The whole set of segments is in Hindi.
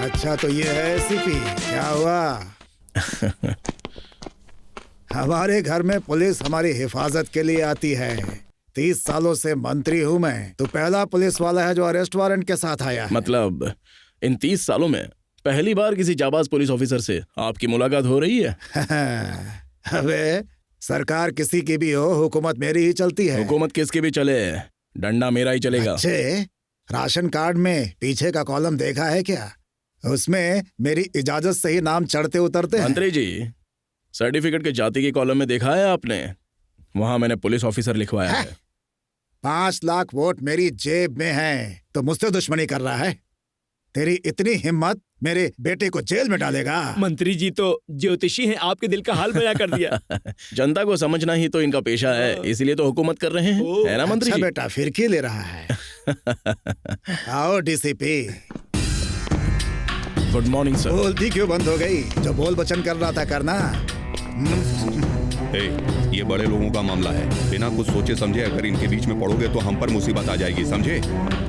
अच्छा तो ये है एसीपी, क्या हुआ? हमारे घर में पुलिस हमारी हिफाजत के लिए आती है। 30 सालों से मंत्री हूँ मैं, तो पहला पुलिस वाला है जो अरेस्ट वारंट के साथ आया है। मतलब इन 30 सालों में पहली बार किसी जाबाज पुलिस ऑफिसर से आपकी मुलाकात हो रही है? अबे सरकार किसी की भी हो, हुकूमत मेरी ही चलती है। हुकूमत किसकी भी चले, डंडा मेरा ही चलेगा। अच्छे, राशन कार्ड में पीछे का कॉलम देखा है क्या? उसमें मेरी इजाजत से ही नाम चढ़ते उतरते हैं। मंत्री जी, सर्टिफिकेट के जाति की कॉलम में देखा है आपने? वहां मैंने पुलिस ऑफिसर लिखवाया है। 5 लाख वोट मेरी जेब में है, तो मुझसे दुश्मनी कर रहा है? तेरी इतनी हिम्मत, मेरे बेटे को जेल में डालेगा? मंत्री जी तो ज्योतिषी हैं, आपके दिल का हाल बयां कर दिया। जनता को समझना ही तो इनका पेशा है, इसीलिए तो हुकूमत कर रहे हैं, है ना मंत्री जी? अच्छा बेटा, फिरकी ले रहा है। आओ डीसीपी। Good morning sir. बोलती क्यों बंद हो गई? जो बोल वचन कर रहा था करना। ये बड़े लोगों का मामला है, बिना कुछ सोचे समझे अगर इनके बीच में पड़ोगे तो हम पर मुसीबत आ जाएगी, समझे?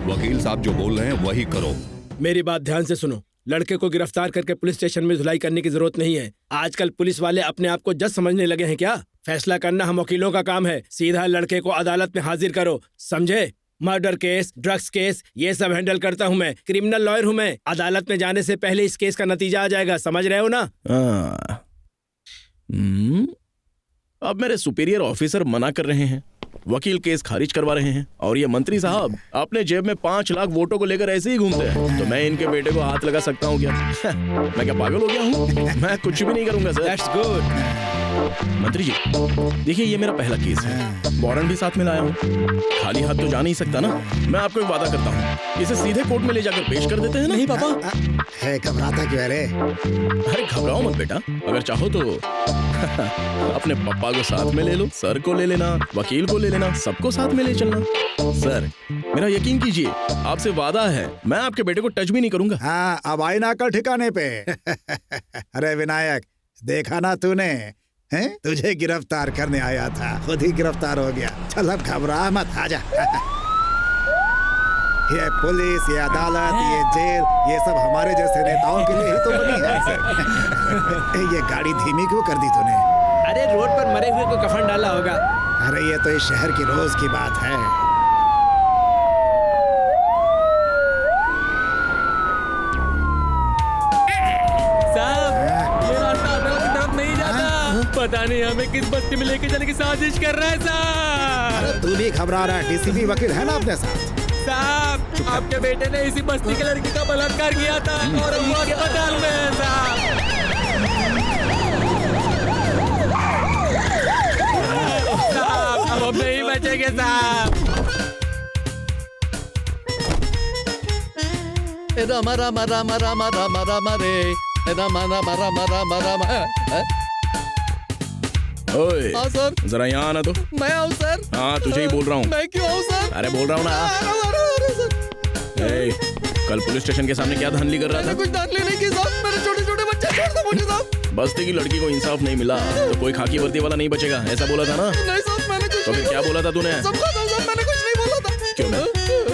वकील साहब जो बोल रहे हैं वही करो। मेरी बात ध्यान से सुनो। लड़के को गिरफ्तार करके पुलिस स्टेशन में धुलाई करने की जरूरत नहीं है। आजकल पुलिस वाले अपने आप को जज समझने लगे हैं क्या? फैसला करना हम वकीलों का काम है। सीधा लड़के को अदालत में हाजिर करो, समझे? मर्डर केस, ड्रग्स केस, ये सब हैंडल करता हूँ मैं। क्रिमिनल लॉयर हूँ मैं। अदालत में जाने से पहले इस केस का नतीजा आ जाएगा, समझ रहे हो ना? अब मेरे सुपीरियर ऑफिसर मना कर रहे हैं, वकील केस खारिज करवा रहे हैं, और ये मंत्री साहब अपने जेब में 5 लाख वोटों को लेकर ऐसे ही घूमते हैं। तो मैं इनके बेटे को हाथ लगा सकता हूँ क्या? मैं क्या पागल हो गया हूँ? मैं कुछ भी नहीं करूंगा सर। That's good। मंत्री जी देखिए, ये मेरा पहला केस है, वारंट भी साथ में लाया हूँ। खाली हाथ तो जा नहीं सकता ना। मैं आपको एक वादा करता हूँ, इसे सीधे कोर्ट में ले जाकर पेश कर देते हैं ना? नहीं पापा। है, घबराता क्यों है रे? अरे घबराओ मत बेटा, अगर चाहो तो अपने पापा को साथ में ले लो, सर को ले लेना, वकील को ले लेना, सबको साथ में ले चलना। सर मेरा यकीन कीजिए, आपसे वादा है, मैं आपके बेटे को टच भी नहीं करूंगा। हाँ, अब आई ना कर ठिकाने पे। अरे विनायक, देखा ना तूने? हैं? तुझे गिरफ्तार करने आया था, खुद ही गिरफ्तार हो गया। चल अब घबरा मत, आजा। ये पुलिस, ये अदालत, ये जेल, ये सब हमारे जैसे नेताओं के लिए ही तो बनी है। ये गाड़ी धीमी क्यों कर दी तूने? अरे रोड पर मरे हुए को कफन डाला होगा। अरे ये तो इस शहर की रोज की बात है। साहब, ये रास्ता अदालत की तरफ नहीं जाता। पता नहीं हमें किस बस्ती में लेके जाने की साजिश कर रहा है साहब। अरे तू भी घबरा रहा है, डीसीपी वकील है ना अपने साथ। साहब, आपके बेटे ने इसी बस्ती की लड़की का बलात्कार किया था और वो अस्पताल में है साहब। साहब, अब नहीं बचेंगे साहब। रामा रामा रामा रामा रामा रामा रे रामा रामा रामा रामा रामा। ओए हाँ सर। जरा यहाँ आना तो। मैं आऊँ सर? हाँ तुझे ही बोल रहा हूँ। मैं क्यों आऊँ सर? अरे बोल रहा हूँ ना। ए, कल पुलिस स्टेशन के सामने क्या धांधली कर रहा था? कुछ धांधली नहीं की साहब, मेरे छोटे छोटे बच्चे छोड़ दो मुझे साहब। बस्ती की लड़की को इंसाफ नहीं मिला तो कोई खाकी वर्दी वाला नहीं बचेगा, ऐसा बोला था ना? नहीं साहब, मैंने कुछ तो फिर क्या बोला था तूने? सबका था सर, मैंने कुछ नहीं बोला था। क्यों नहीं?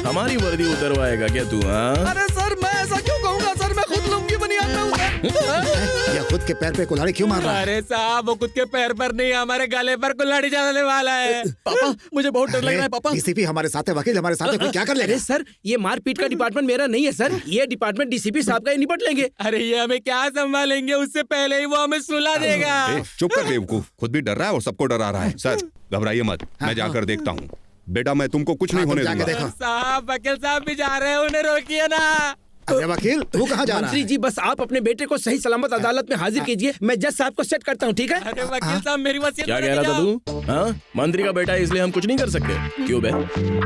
हमारी वर्दी उतरवाएगा क्या तू? हाँ अरे सर, मैं ऐसा क्यों कहूँगा सर, मैं खुद लूंगी बनियान में हूँ सर। ये खुद के पैर पे कुल्हाड़ी क्यों मार रहा है? अरे साहब, वो खुद के पैर पर नहीं, हमारे गले पर कुल्हाड़ी चलाने वाला है। पापा, मुझे बहुत डर लग रहा है पापा। डीसीपी हमारे साथ है, वकील हमारे साथ है, कोई क्या कर लेगा? अरे सर, ये मारपीट का डिपार्टमेंट मेरा नहीं है सर, ये डिपार्टमेंट डीसीपी साहब का ही निपट लेंगे। अरे ये हमें क्या संभालेंगे, उससे पहले ही वो हमें सुला देगा। चुप कर बेवकूफ, खुद भी डर रहा है और सबको डरा रहा है। सर घबराइए मत, मैं जाकर देखता हूँ। बेटा मैं तुमको कुछ नहीं होने जाके दूंगा। देखो। साहब, वकील साहब भी जा रहे हैं, उन्हें रोकिए ना। अरे वकील, तू कहाँ जा रहा मंत्री है? जी, बस आप अपने बेटे को सही सलामत अदालत में हाजिर कीजिए, मैं जज साहब को सेट करता हूँ, ठीक है? अरे वकील साहब, मेरी वसीयत क्या कह रहा था तू? हाँ, मंत्री का बेटा है इसलिए हम कुछ नहीं कर सकते। क्यों बे?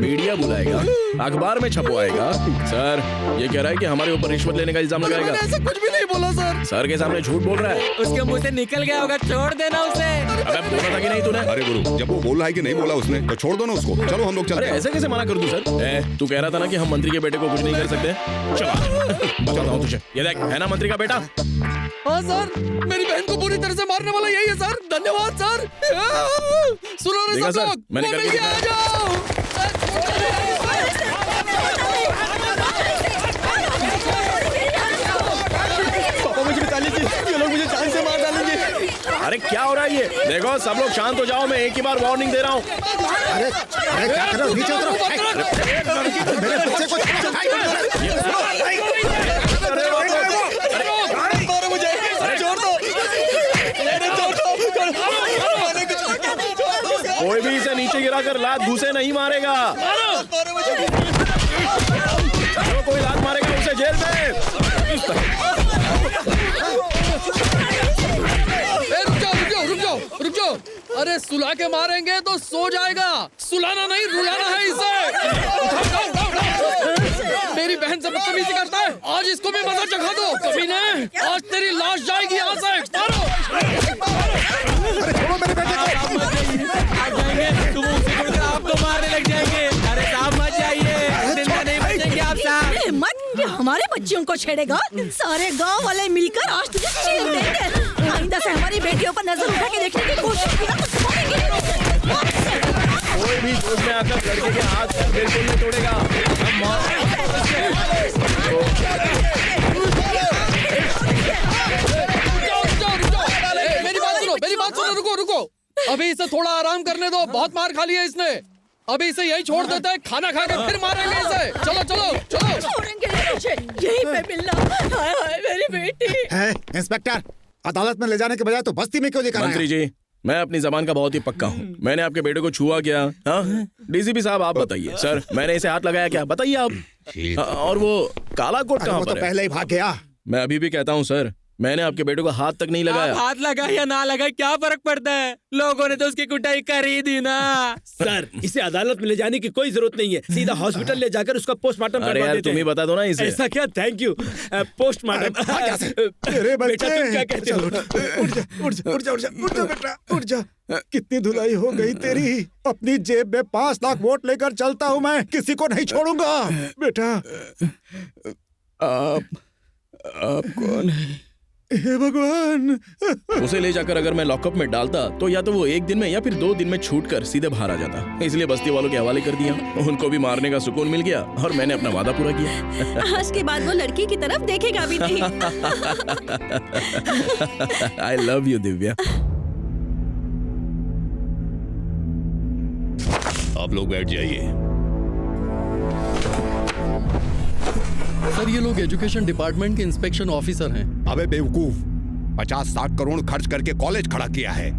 मीडिया बुलाएगा, अखबार में छपवाएगा। सर ये कह रहा है कि हमारे ऊपर रिश्वत लेने का इल्जाम लगाएगा। मैंने ऐसा कुछ भी नहीं बोला सर। सर के सामने झूठ बोल रहा है। उसके मुंह से निकल गया होगा, छोड़ देना उसे। अबे बोला था कि नहीं तूने? अरे गुरु, जब वो बोल रहा है कि नहीं बोला उसने तो छोड़ दो ना उसको। चलो हम लोग अरे चलते हैं। ऐसे कैसे मना कर दूं सर? तू कह रहा था ना कि हम मंत्री के बेटे को कुछ नहीं कर सकते। चला बताता हूँ तुझे, ये देख, है ना मंत्री का बेटा? हाँ सर, मेरी बहन को पूरी तरह से मारने वाला यही है सर। धन्यवाद सर। सुनो रे देखा सब सर, लोग, मैंने वो करके मिल गया, आ जाओ। क्या हो रहा है ये? देखो सब लोग शांत हो जाओ, मैं एक ही बार वार्निंग दे रहा हूँ। अरे अरे क्या कर रहे हो? नीचे उतरो। मेरे बच्चे को कोई भी इसे नीचे गिराकर लात घुसे नहीं मारेगा। जो कोई लात मारेगा उसे जेल में। रुक जाओ। अरे सुला के मारेंगे तो सो जाएगा, सुलाना नहीं रुलाना है इसे। मेरी बहन से बदतमीजी करता है, आज इसको भी मजा चखा दो। कमीने, आज तेरी लाश जाएगी यहाँ से। मारो। अरे छोड़ो मेरे बेटे को। तुम उसे छोड़कर आपको मारने लग जाएंगे। अरे साहब मत जाइए, जिंदा नहीं बचेंगे आप साहब। हिम्मत कि हमारे बच्चियों को छेड़ेगा? सारे गांव वाले मिलकर आज तुझे चीर देंगे। आइंदा से हमारी बेटियों पर नजर उठा के देखने की कोशिश किया तो छोड़ेंगे। कोई भी जोश में आकर लड़के के हाथ पर बिल्कुल नहीं तोड़ेगा। मेरी बात सुनो, रुको। अभी इसे थोड़ा आराम करने दो, बहुत मार खा लिया इसने। अभी इसे यही छोड़ देते हैं, खाना खा के फिर मारेंगे इसे। चलो। छोड़ेंगे नहीं तुझे, यहीं पे मिलना। हाय मेरी बेटी। है इंस्पेक्टर, अदालत में ले जाने के बजाय तो बस्ती में क्यों लेकर आए? मंत्री जी, मैं अपनी जबान का बहुत ही पक्का हूँ। मैंने आपके बेटे को छुआ क्या? हाँ, डीसीपी साहब आप बताइए। सर, मैंने इसे हाथ लगाया क्या? बताइए आप। और वो काला कोट कहाँ वो तो पर है? पहले ही भाग गया। मैं अभी भी कहता हूँ सर, मैंने आपके बेटे को हाथ तक नहीं लगाया। आप हाथ लगा या ना लगा क्या फर्क पड़ता है? लोगों ने तो उसकी कुटाई कर ही दी ना। सर, इसे अदालत में ले जाने की कोई जरूरत नहीं है, सीधा हॉस्पिटल ले जाकर उसका पोस्टमार्टम अरे करवा यार देते तुम ही हैं। बता दो ना इसे। ऐसा क्या? Thank you. पोस्टमार्टम। अरे बेटा तुम क्या कहते हो? उठ जा बेटा, उठ जा। कितनी धुलाई हो गई तेरी। अपनी जेब में 5 लाख वोट लेकर चलता हूँ मैं, किसी को नहीं छोड़ूंगा बेटा। आप कौन है? हे भगवान। उसे ले जाकर अगर मैं लॉकअप में डालता तो या तो वो 1 दिन में या फिर 2 दिन में छूटकर सीधे बाहर आ जाता। इसलिए बस्ती वालों के हवाले कर दिया। उनको भी मारने का सुकून मिल गया और मैंने अपना वादा पूरा किया। आज के बाद वो लड़की की तरफ देखेगा भी नहीं। I love you Divya. आप लोग बैठ जाइए। सर, ये लोग एजुकेशन डिपार्टमेंट के इंस्पेक्शन ऑफिसर हैं। अबे बेवकूफ, 50-60 करोड़ खर्च करके कॉलेज खड़ा किया है,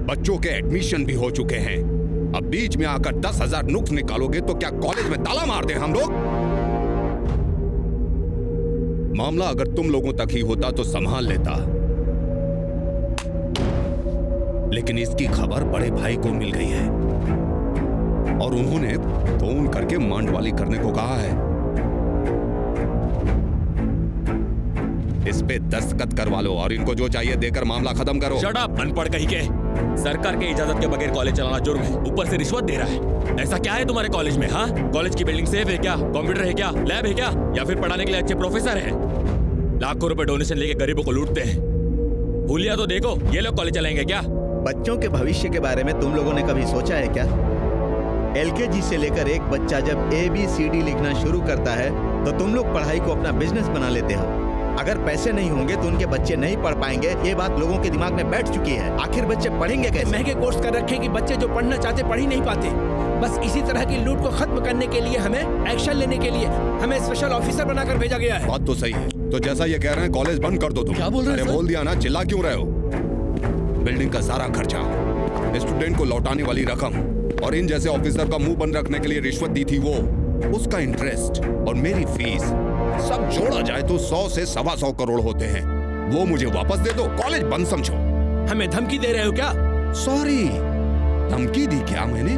बच्चों के एडमिशन भी हो चुके हैं। अब बीच में आकर 10,000 नुक्स निकालोगे तो क्या कॉलेज में ताला मार दे हम लोग? मामला अगर तुम लोगों तक ही होता तो संभाल लेता, लेकिन इसकी खबर बड़े भाई को मिल गई है और उन्होंने फोन करके मांडवाली करने को कहा है। इस पे दस्तखत करवा लो और इनको जो चाहिए देकर मामला खत्म करो। शट अप, अनपढ़ कहीं के। सरकार के इजाजत के बगैर कॉलेज चलाना जुर्म है, ऊपर से रिश्वत दे रहा है। ऐसा क्या है तुम्हारे कॉलेज में? हाँ, कॉलेज की बिल्डिंग सेफ है क्या? कंप्यूटर है क्या? लैब है क्या? या फिर पढ़ाने के लिए अच्छे प्रोफेसर हैं? लाखों रुपए डोनेशन लेके गरीबों को लूटते हैं। भूलिया तो देखो, ये लोग कॉलेज चलाएंगे क्या? बच्चों के भविष्य के बारे में तुम लोगों ने कभी सोचा है क्या? LKG से लेकर एक बच्चा जब ABCD लिखना शुरू करता है तो तुम लोग पढ़ाई को अपना बिजनेस बना लेते हो। अगर पैसे नहीं होंगे तो उनके बच्चे नहीं पढ़ पाएंगे, ये बात लोगों के दिमाग में बैठ चुकी है। आखिर बच्चे पढ़ेंगे कैसे? महंगे कोर्स कर रखे कि बच्चे जो पढ़ना चाहते पढ़ ही नहीं पाते। बस इसी तरह की लूट को खत्म करने के लिए हमें एक्शन लेने के लिए हमें स्पेशल ऑफिसर बनाकर भेजा गया है। बात तो सही है, तो जैसा ये कह रहे हैं कॉलेज बंद कर दो तुम। क्या बोल रहे हैं अरे सर? बोल दिया ना, चिल्ला क्यों रहे हो? बिल्डिंग का सारा खर्चा, स्टूडेंट को लौटाने वाली रकम और इन जैसे ऑफिसर का मुंह बंद रखने के लिए रिश्वत दी थी वो, उसका इंटरेस्ट और मेरी फीस सब जोड़ा जाए तो 100 से 125 करोड़ होते हैं। वो मुझे वापस दे दो, कॉलेज बंद समझो। हमें धमकी दे रहे हो क्या? सॉरी, धमकी दी क्या मैंने?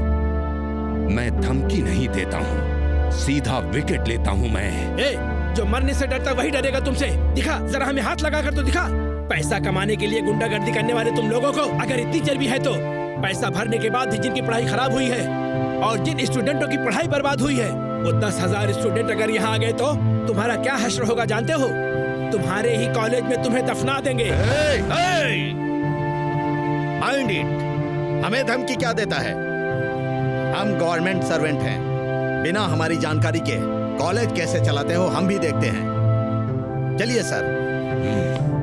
मैं धमकी नहीं देता हूँ, सीधा विकेट लेता हूँ मैं। जो मरने से डरता वही डरेगा तुमसे। दिखा, जरा हमें हाथ लगा कर तो दिखा। पैसा कमाने के लिए गुंडागर्दी करने वाले तुम लोगों को अगर इतनी चर्बी है तो पैसा भरने के बाद भी जिनकी पढ़ाई खराब हुई है और जिन स्टूडेंटों की पढ़ाई बर्बाद हुई है, वो 10,000 स्टूडेंट अगर यहाँ आ गए तो तुम्हारा क्या हश्र होगा जानते हो? तुम्हारे ही कॉलेज में तुम्हें दफना देंगे। माइंड इट, हमें धमकी क्या देता है? हम गवर्नमेंट सर्वेंट हैं, बिना हमारी जानकारी के कॉलेज कैसे चलाते हो हम भी देखते हैं। चलिए सर।